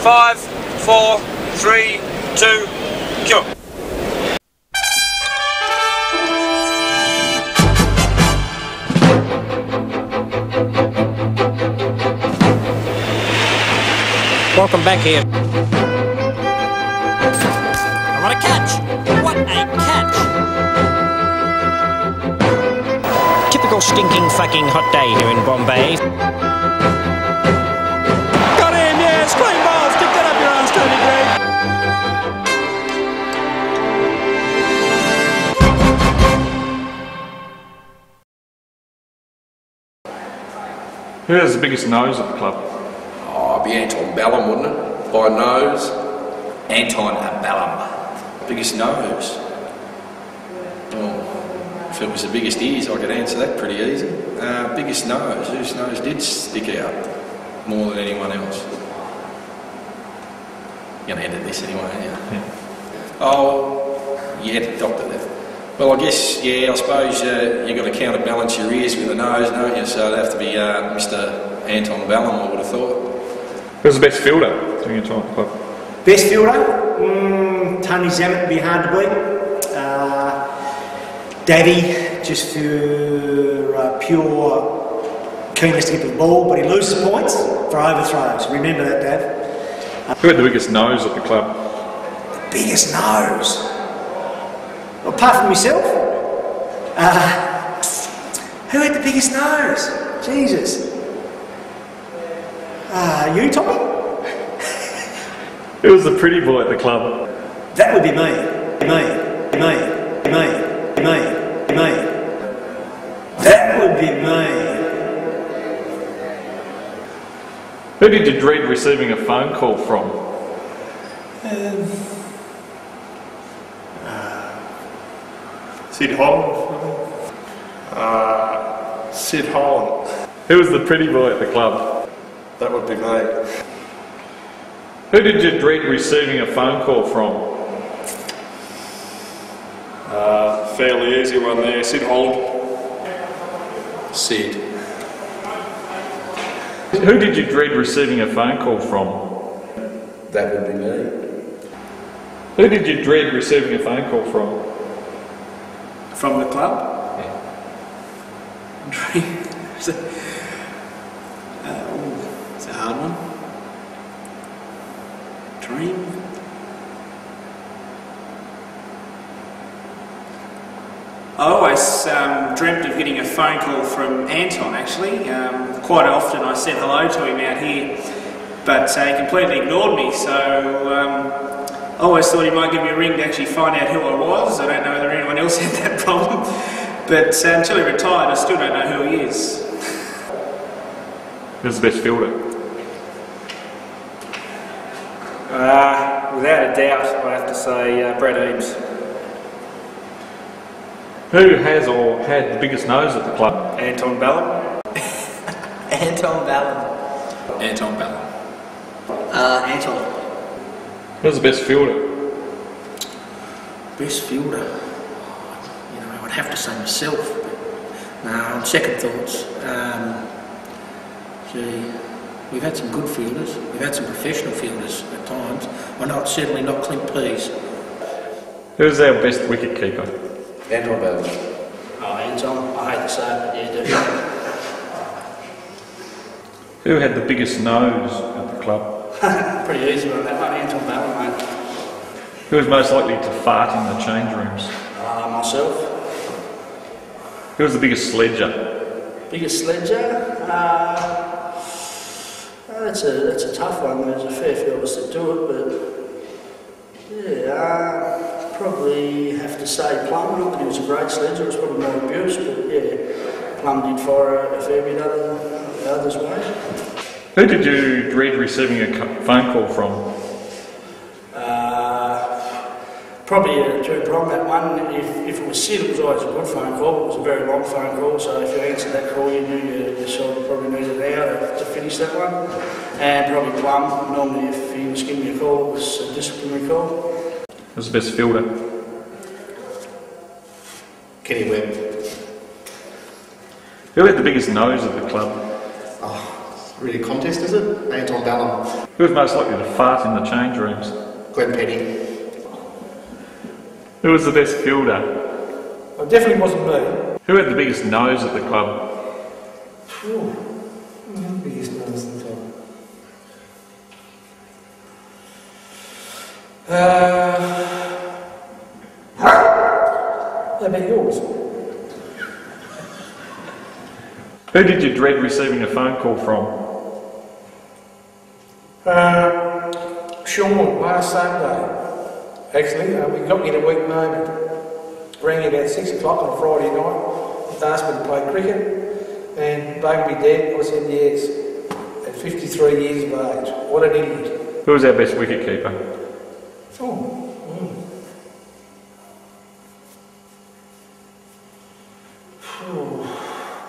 5, 4, 3, 2, cue. Welcome back here. What a catch! What a catch! Typical stinking fucking hot day here in Bombay. Got him, yes! Clean ball! Stick that up your arms, Tony Gregg. Who has the biggest nose at the club? Oh, it'd be Anton Ballum, wouldn't it? By nose. Anton Ballum. Biggest nose. Well, if it was the biggest ears, I could answer that pretty easy. Biggest nose. Whose nose did stick out more than anyone else? You're going to edit this anyway, aren't you? Yeah. Oh, yeah, doctor that. Well, I guess, yeah, I suppose you've got to counterbalance your ears with the nose, don't you? So it'd have to be Mr. Anton Ballum, I would have thought. Who's the best fielder during your time at the club? Best fielder? Tony Zammit would be hard to beat. Davey, just for pure keenness to get the ball, but he loses points for overthrows. Remember that, Dave. Who had the biggest nose at the club? Biggest nose? Well, apart from myself? Who had the biggest nose? Jesus. You, Tommy? Who was the pretty boy at the club? That would be me. That would be me. Who did you dread receiving a phone call from? Sid Holland. Sid Holland. Who was the pretty boy at the club? That would be me. Who did you dread receiving a phone call from? Fairly easy one there. Sid Holland. Sid. Who did you dread receiving a phone call from? That would be me. Who did you dread receiving a phone call from? From the club? It's a hard one. Dream? I always dreamt of getting a phone call from Anton, actually. Quite often I said hello to him out here, but he completely ignored me, so I always thought he might give me a ring to actually find out who I was. I don't know whether anyone else had that problem, but until he retired I still don't know who he is. Who's the best fielder? Without a doubt, I have to say Brad Eames. Who has or had the biggest nose at the club? Anton Ballum. Anton Ballum. Anton Ballum. Anton. Who's the best fielder? Best fielder? You know, I'd have to say myself, but no, on second thoughts, we've had some good fielders, we've had some professional fielders at times, certainly not Clint Pease. Who's our best wicket keeper? Anton Ballum. Oh, Anton, I hate to say it, but yeah, definitely. Who had the biggest nose at the club? Pretty easy on that one, Anton Ballum, mate. Who was most likely to fart in the change rooms? Myself. Who was the biggest sledger? Biggest sledger? That's a tough one. There's a fair few of us that do it, but yeah, probably have to say Plum. Not that he was a great sledger, it was probably more abuse, but yeah, Plum did fire a fair bit others way. Who did you dread receiving a phone call from? Probably to Brom, that one. If it was Sid, it was always a good phone call. It was a very long phone call, so if you answered that call, you knew you sort of probably needed an hour to finish that one. And probably Plum. Normally, if he was giving you a call, it was a disciplinary call. Who's the best fielder? Kenny Webb. Who had the biggest nose at the club? Oh, really a contest, is it? Anton Ballum. Who was most likely to fart in the change rooms? Glenn Petty. Who was the best fielder? It definitely wasn't me. Who had the biggest nose at the club? Biggest nose at the club. How about yours? Who did you dread receiving a phone call from? Sean, last Sunday. Actually, we got me in a weak moment. Rang me about 6 o'clock on a Friday night. Asked me to play cricket and bugged me dead. I said yes. At 53 years of age. What an idiot. Who was our best wicket keeper?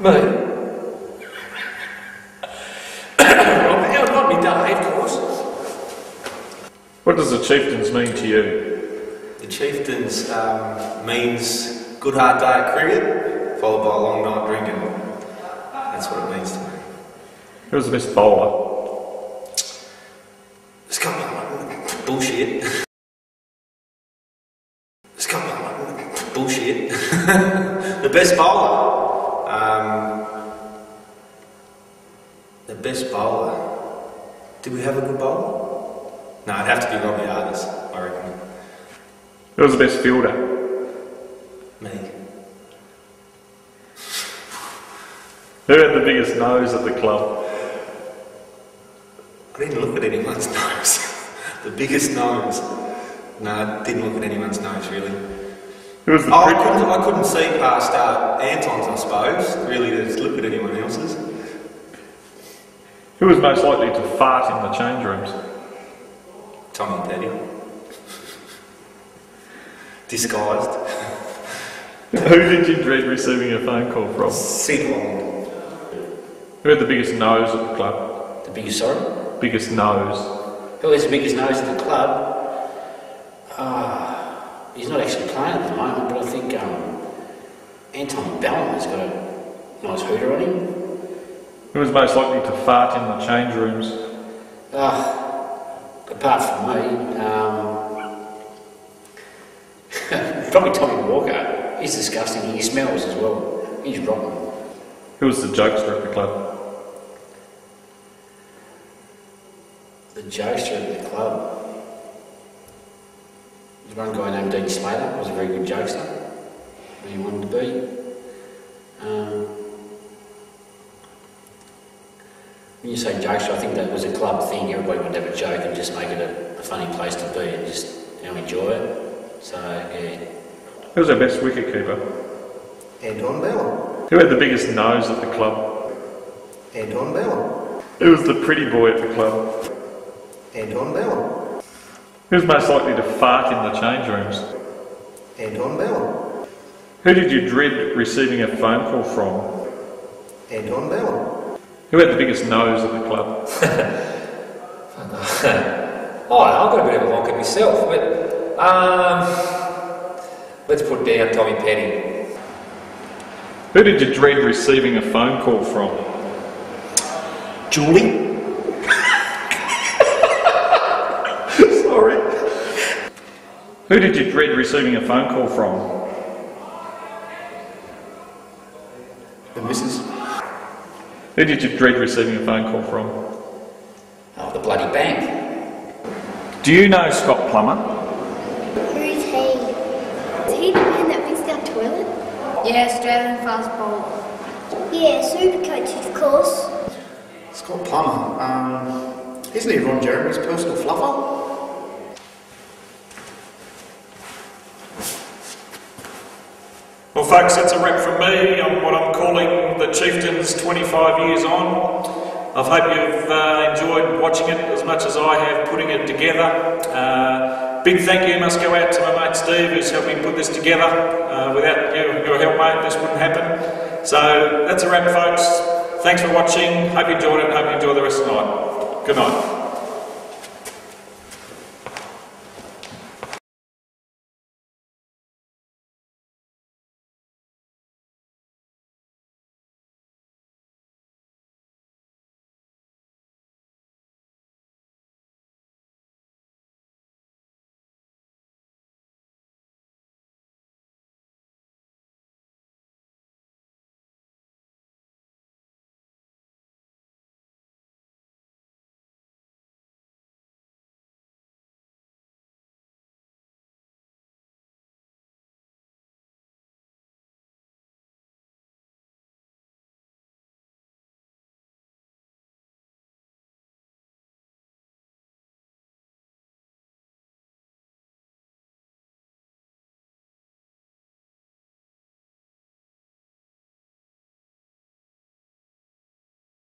Me? It might be Dave, of course. What does the Chieftains mean to you? The Chieftains means good hard day at cricket, followed by a long night drinking. That's what it means to me. Who was the best bowler? It's got bullshit. It's got bullshit. The best bowler. The best bowler. Did we have a good bowler? No, it'd have to be Robbie Artis, I reckon. Who was the best fielder? Me. Who had the biggest nose at the club? I didn't look at anyone's nose. The biggest nose. No, I didn't look at anyone's nose, really. Who was the I couldn't see past Anton's, I suppose, really, to look at anyone else's. Who was most likely to fart in the change rooms? Tommy Petty. Disguised. Who did you dread receiving a phone call from? Sid Holland. Who had the biggest nose at the club? The biggest, sorry? Biggest nose. Who has the biggest nose at the club? He's not actually playing at the moment, but I think Anton Ballum has got a nice hooter on him. Who was most likely to fart in the change rooms? Apart from me, probably Tommy Walker. He's disgusting. He smells as well. He's rotten. Who was the jokester at the club? The jokester at the club. There's one guy named Dean Slater, was a very good jokester. He wanted to be. When you say jokester, I think that was a club thing. Everybody wanted to have a joke and just make it a funny place to be and just enjoy it. So, yeah. Who was our best wicket keeper? Anton Ballum. Who had the biggest nose at the club? Anton Ballum. Who was the pretty boy at the club? Anton Ballum. Who was most likely to fart in the change rooms? Anton Ballum. Who did you dread receiving a phone call from? Anton Ballum. Who had the biggest nose at the club? I've got a bit of a honk at myself, but let's put down Tommy Petty. Who did you dread receiving a phone call from? Julie. Sorry. Who did you dread receiving a phone call from? The missus. Who did you dread receiving a phone call from? Oh, the bloody bank. Do you know Scott Plummer? Who's he? Is he the man that fixed our toilet? Yeah, Australian fast bowler. Yeah, super coach, of course. Scott Plummer. Isn't he Ron Jeremy's personal fluffer? Well folks, that's a wrap from me on what I'm calling the Chieftains 25 years on. I hope you've enjoyed watching it as much as I have putting it together. Big thank you must go out to my mate Steve who's helped me put this together. Without your help mate this wouldn't happen. So that's a wrap folks. Thanks for watching. Hope you enjoyed it. Hope you enjoy the rest of the night. Good night.